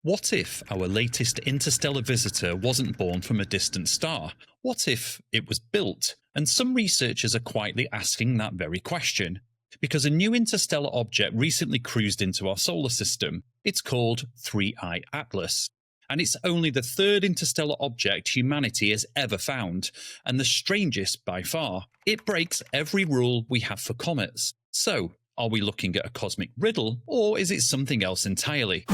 What if our latest interstellar visitor wasn't born from a distant star? What if it was built? And some researchers are quietly asking that very question. Because a new interstellar object recently cruised into our solar system. It's called 3I Atlas. And it's only the third interstellar object humanity has ever found, and the strangest by far. It breaks every rule we have for comets. So, are we looking at a cosmic riddle, or is it something else entirely?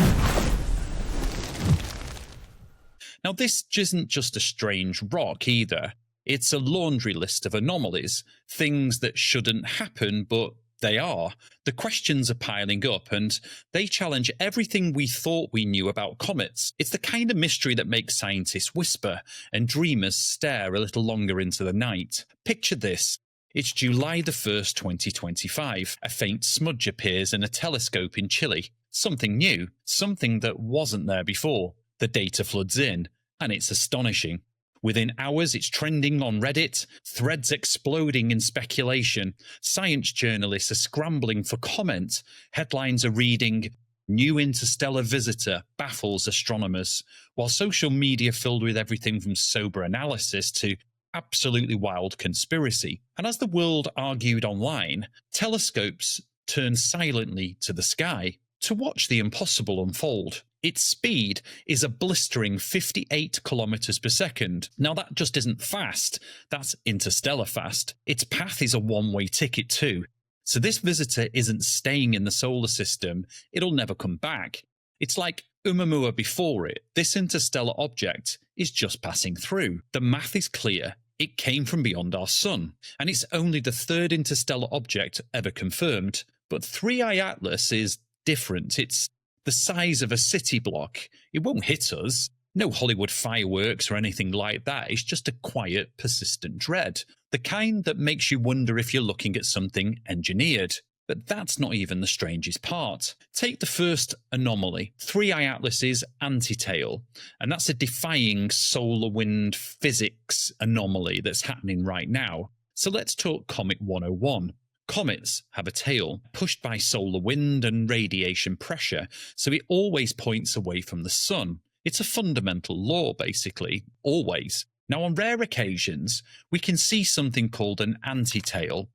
Now, this isn't just a strange rock either. It's a laundry list of anomalies, things that shouldn't happen, but they are. The questions are piling up, and they challenge everything we thought we knew about comets. It's the kind of mystery that makes scientists whisper and dreamers stare a little longer into the night. Picture this. It's July the 1st, 2025. A faint smudge appears in a telescope in Chile. Something new, something that wasn't there before. The data floods in, and it's astonishing. Within hours, it's trending on Reddit, threads exploding in speculation. Science journalists are scrambling for comment. Headlines are reading, "New interstellar visitor baffles astronomers," while social media filled with everything from sober analysis to absolutely wild conspiracy. And as the world argued online, telescopes turned silently to the sky to watch the impossible unfold. Its speed is a blistering 58 kilometers per second. Now, that just isn't fast. That's interstellar fast. Its path is a one-way ticket too. So this visitor isn't staying in the solar system. It'll never come back. It's like Oumuamua before it. This interstellar object is just passing through. The math is clear. It came from beyond our sun. And it's only the third interstellar object ever confirmed. But 3I Atlas is different. It's the size of a city block. It won't hit us. No Hollywood fireworks or anything like that. It's just a quiet, persistent dread. The kind that makes you wonder if you're looking at something engineered. But that's not even the strangest part. Take the first anomaly, 3I Atlas's antitail. And that's a defying solar wind physics anomaly that's happening right now. So let's talk Comet 101. Comets have a tail, pushed by solar wind and radiation pressure, so it always points away from the sun. It's a fundamental law, basically, always. Now, on rare occasions, we can see something called an antitail.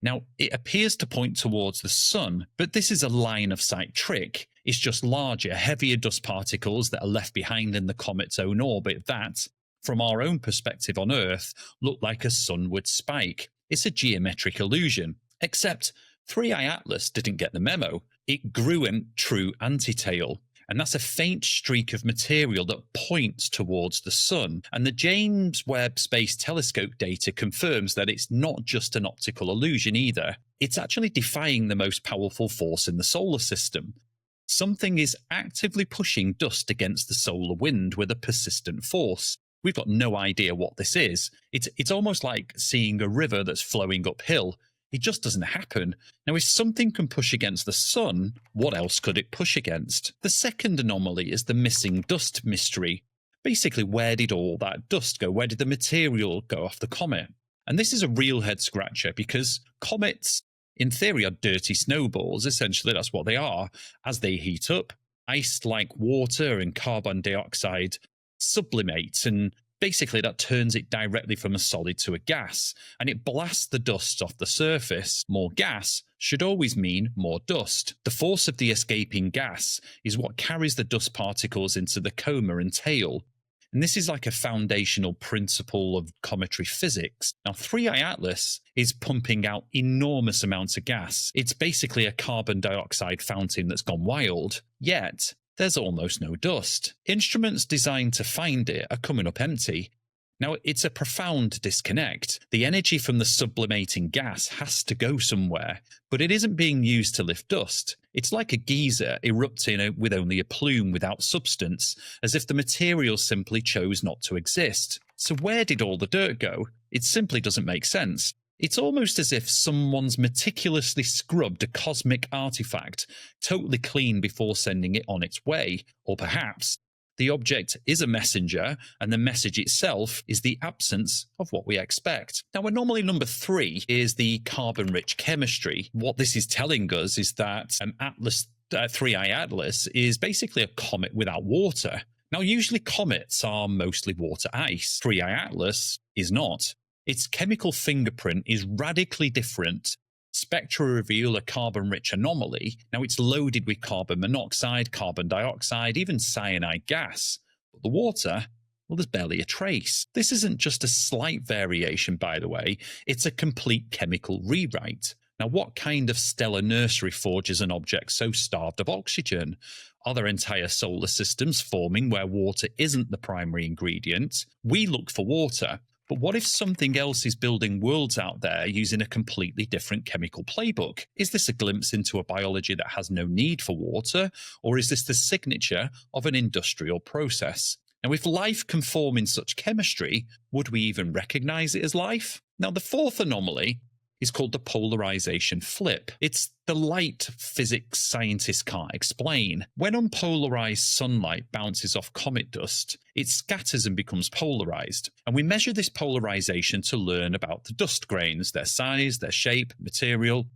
Now, it appears to point towards the sun, but this is a line-of-sight trick. It's just larger, heavier dust particles that are left behind in the comet's own orbit that, from our own perspective on Earth, look like a sunward spike. It's a geometric illusion. Except 3I Atlas didn't get the memo. It grew a true antitail, and that's a faint streak of material that points towards the sun. And the James Webb Space Telescope data confirms that it's not just an optical illusion either. It's actually defying the most powerful force in the solar system. Something is actively pushing dust against the solar wind with a persistent force. We've got no idea what this is. It's almost like seeing a river that's flowing uphill. It just doesn't happen. Now, if something can push against the sun, what else could it push against? The second anomaly is the missing dust mystery. Basically, where did all that dust go? Where did the material go off the comet? And this is a real head-scratcher because comets, in theory, are dirty snowballs. Essentially, that's what they are. As they heat up, ice like water and carbon dioxide sublimate, and basically, that turns it directly from a solid to a gas, and it blasts the dust off the surface. More gas should always mean more dust. The force of the escaping gas is what carries the dust particles into the coma and tail. And this is like a foundational principle of cometary physics. Now, 3I Atlas is pumping out enormous amounts of gas. It's basically a carbon dioxide fountain that's gone wild. Yet, there's almost no dust. Instruments designed to find it are coming up empty. Now, it's a profound disconnect. The energy from the sublimating gas has to go somewhere, but it isn't being used to lift dust. It's like a geyser erupting with only a plume without substance, as if the material simply chose not to exist. So where did all the dirt go? It simply doesn't make sense. It's almost as if someone's meticulously scrubbed a cosmic artifact totally clean before sending it on its way. Or perhaps the object is a messenger and the message itself is the absence of what we expect. Now, anomaly number 3 is the carbon-rich chemistry. What this is telling us is that Atlas 3I Atlas is basically a comet without water. Now, usually comets are mostly water ice. 3I Atlas is not. Its chemical fingerprint is radically different. Spectra reveal a carbon-rich anomaly. Now, it's loaded with carbon monoxide, carbon dioxide, even cyanide gas. But the water, well, there's barely a trace. This isn't just a slight variation, by the way. It's a complete chemical rewrite. Now, what kind of stellar nursery forges an object so starved of oxygen? Are there entire solar systems forming where water isn't the primary ingredient? We look for water. But what if something else is building worlds out there using a completely different chemical playbook? Is this a glimpse into a biology that has no need for water? Or is this the signature of an industrial process? Now, if life can form in such chemistry, would we even recognize it as life? Now, the fourth anomaly is called the polarization flip. It's the light physics scientists can't explain. When unpolarized sunlight bounces off comet dust, it scatters and becomes polarized. And we measure this polarization to learn about the dust grains, their size, their shape, material.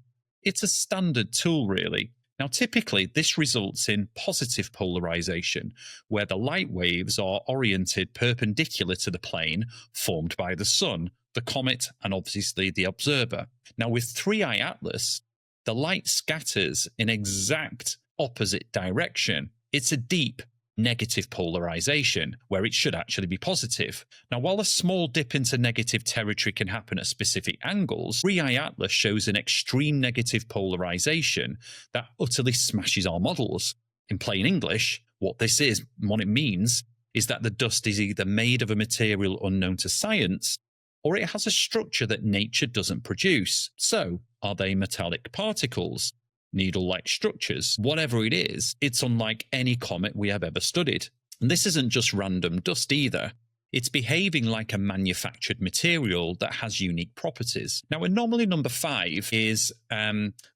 It's a standard tool, really. Now, typically, this results in positive polarization, where the light waves are oriented perpendicular to the plane formed by the sun, the comet, and obviously the observer. Now, with 3I Atlas, the light scatters in exact opposite direction. It's a deep negative polarization, where it should actually be positive. Now, while a small dip into negative territory can happen at specific angles, 3I Atlas shows an extreme negative polarization that utterly smashes our models. In plain English, what this is, what it means, is that the dust is either made of a material unknown to science, or it has a structure that nature doesn't produce. So, are they metallic particles? Needle-like structures? Whatever it is, it's unlike any comet we have ever studied. And this isn't just random dust either. It's behaving like a manufactured material that has unique properties. Now, anomaly number 5 is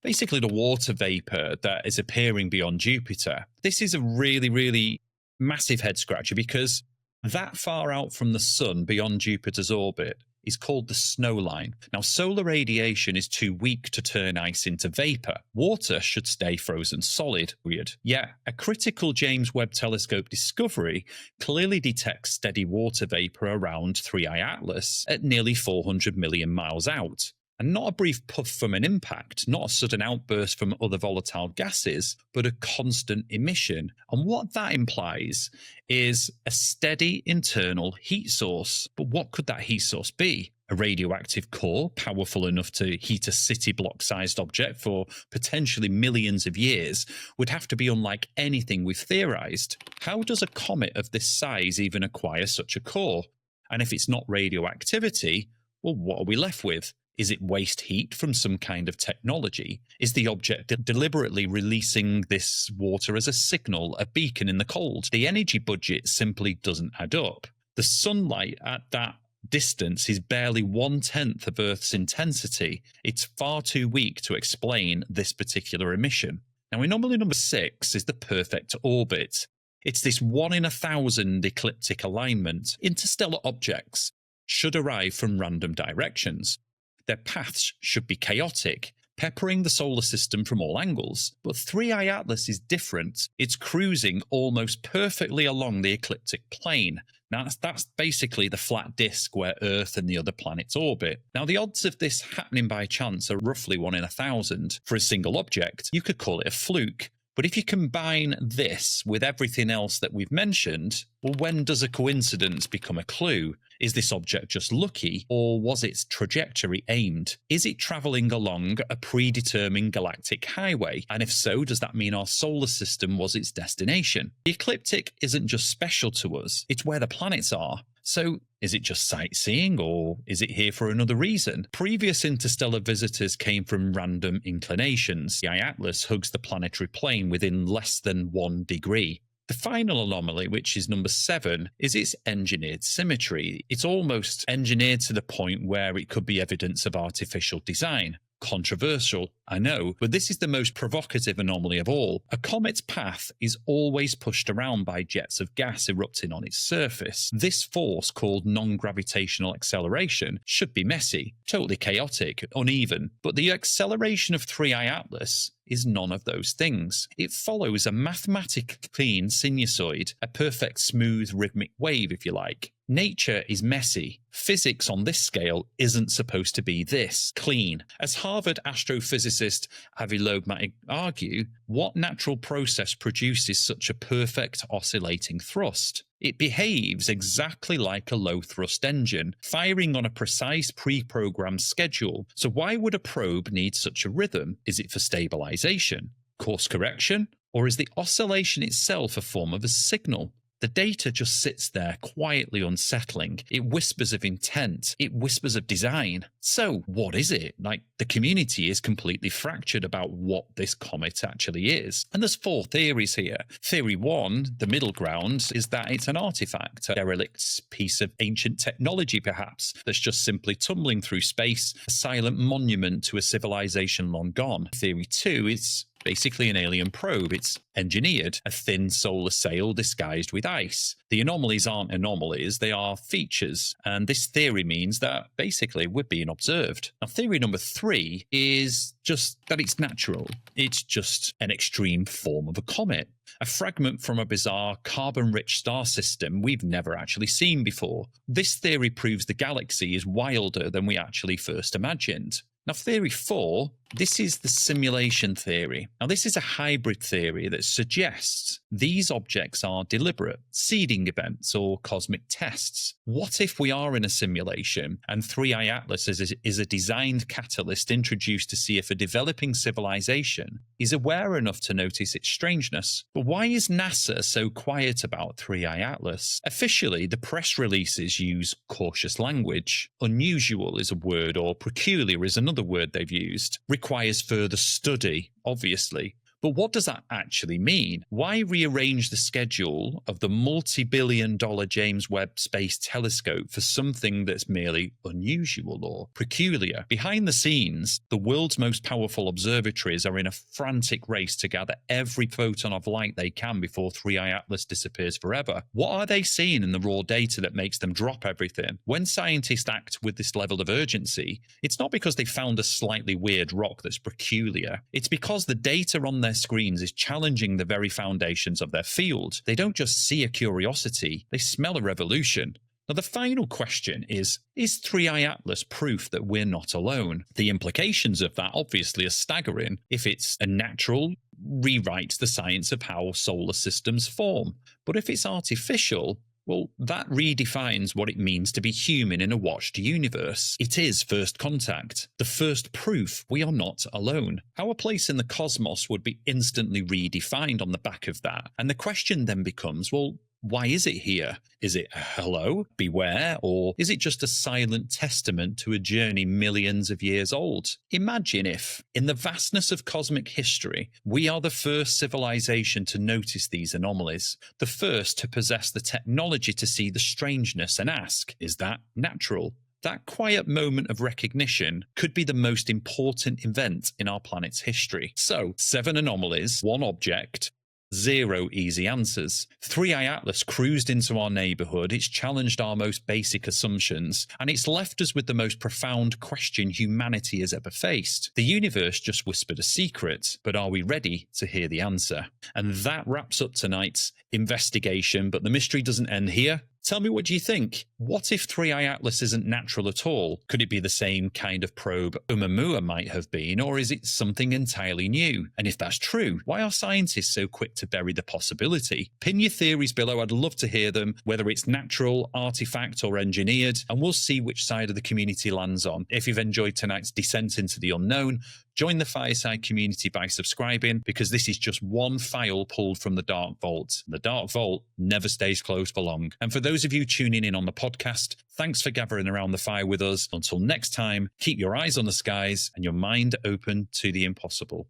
basically the water vapor that is appearing beyond Jupiter. This is a really, really massive head-scratcher because that far out from the sun beyond Jupiter's orbit is called the snow line. Now, solar radiation is too weak to turn ice into vapor. Water should stay frozen solid. Weird. Yeah, a critical James Webb Telescope discovery clearly detects steady water vapor around 3I Atlas at nearly 400 million miles out. And not a brief puff from an impact, not a sudden outburst from other volatile gases, but a constant emission. And what that implies is a steady internal heat source. But what could that heat source be? A radioactive core powerful enough to heat a city block-sized object for potentially millions of years would have to be unlike anything we've theorized. How does a comet of this size even acquire such a core? And if it's not radioactivity, well, what are we left with? Is it waste heat from some kind of technology? Is the object deliberately releasing this water as a signal, a beacon in the cold? The energy budget simply doesn't add up. The sunlight at that distance is barely 1/10 of Earth's intensity. It's far too weak to explain this particular emission. Now, anomaly number 6 is the perfect orbit. It's this 1 in 1,000 ecliptic alignment. Interstellar objects should arrive from random directions. Their paths should be chaotic, peppering the solar system from all angles. But 3I Atlas is different. It's cruising almost perfectly along the ecliptic plane. Now, that's basically the flat disk where Earth and the other planets orbit. Now, the odds of this happening by chance are roughly 1 in 1,000. For a single object, you could call it a fluke. But if you combine this with everything else that we've mentioned, well, when does a coincidence become a clue? Is this object just lucky, or was its trajectory aimed? Is it travelling along a predetermined galactic highway? And if so, does that mean our solar system was its destination? The ecliptic isn't just special to us, it's where the planets are. So, is it just sightseeing, or is it here for another reason? Previous interstellar visitors came from random inclinations. The Atlas hugs the planetary plane within less than 1 degree. The final anomaly, which is number 7, is its engineered symmetry. It's almost engineered to the point where it could be evidence of artificial design. Controversial, I know, but this is the most provocative anomaly of all. A comet's path is always pushed around by jets of gas erupting on its surface. This force, called non-gravitational acceleration, should be messy, totally chaotic, uneven. But the acceleration of 3I Atlas is none of those things. It follows a mathematically clean sinusoid, a perfect smooth rhythmic wave, if you like. Nature is messy. Physics on this scale isn't supposed to be this clean. As Harvard astrophysicist Avi Loeb might argue, what natural process produces such a perfect oscillating thrust? It behaves exactly like a low-thrust engine, firing on a precise pre-programmed schedule. So why would a probe need such a rhythm? Is it for stabilization, course correction, or is the oscillation itself a form of a signal? The data just sits there quietly unsettling. It whispers of intent. It whispers of design. So what is it? Like, the community is completely fractured about what this comet actually is. And there's 4 theories here. Theory 1, the middle ground, is that it's an artifact, a derelict piece of ancient technology perhaps, that's just simply tumbling through space, a silent monument to a civilization long gone. Theory 2 is basically an alien probe. It's engineered, a thin solar sail disguised with ice. The anomalies aren't anomalies, they are features. And this theory means that basically we're being observed. Now, theory number 3 is just that it's natural. It's just an extreme form of a comet, a fragment from a bizarre carbon-rich star system we've never actually seen before. This theory proves the galaxy is wilder than we actually first imagined. Now, theory 4, this is the simulation theory. Now, this is a hybrid theory that suggests these objects are deliberate, seeding events or cosmic tests. What if we are in a simulation and 3i Atlas is a designed catalyst introduced to see if a developing civilization is aware enough to notice its strangeness? But why is NASA so quiet about 3i Atlas? Officially, the press releases use cautious language. Unusual is a word, or peculiar is another word they've used. Requires further study, obviously. But what does that actually mean? Why rearrange the schedule of the multi-billion-dollar James Webb Space Telescope for something that's merely unusual or peculiar? Behind the scenes, the world's most powerful observatories are in a frantic race to gather every photon of light they can before 3i Atlas disappears forever. What are they seeing in the raw data that makes them drop everything? When scientists act with this level of urgency, it's not because they found a slightly weird rock that's peculiar. It's because the data on their screens is challenging the very foundations of their field. They don't just see a curiosity, they smell a revolution. Now, the final question is 3i Atlas proof that we're not alone? The implications of that obviously are staggering. If it's a natural, rewrites the science of how solar systems form. But if it's artificial, well, that redefines what it means to be human in a watched universe. It is first contact, the first proof we are not alone. Our place in the cosmos would be instantly redefined on the back of that. And the question then becomes, well, why is it here? Is it a hello, beware, or is it just a silent testament to a journey millions of years old? Imagine if, in the vastness of cosmic history, we are the first civilization to notice these anomalies, the first to possess the technology to see the strangeness and ask, is that natural? That quiet moment of recognition could be the most important event in our planet's history. So, 7 anomalies, 1 object, 0 easy answers. 3i Atlas cruised into our neighborhood, it's challenged our most basic assumptions, and it's left us with the most profound question humanity has ever faced. The universe just whispered a secret, but are we ready to hear the answer? And that wraps up tonight's investigation, but the mystery doesn't end here. Tell me, what do you think? What if 3i Atlas isn't natural at all? Could it be the same kind of probe Oumuamua might have been, or is it something entirely new? And if that's true, why are scientists so quick to bury the possibility? Pin your theories below, I'd love to hear them, whether it's natural, artifact, or engineered, and we'll see which side of the community lands on. If you've enjoyed tonight's descent into the unknown, join the Fireside community by subscribing, because this is just one file pulled from the Dark Vault. The Dark Vault never stays closed for long. And for those of you tuning in on the podcast, thanks for gathering around the fire with us. Until next time, keep your eyes on the skies and your mind open to the impossible.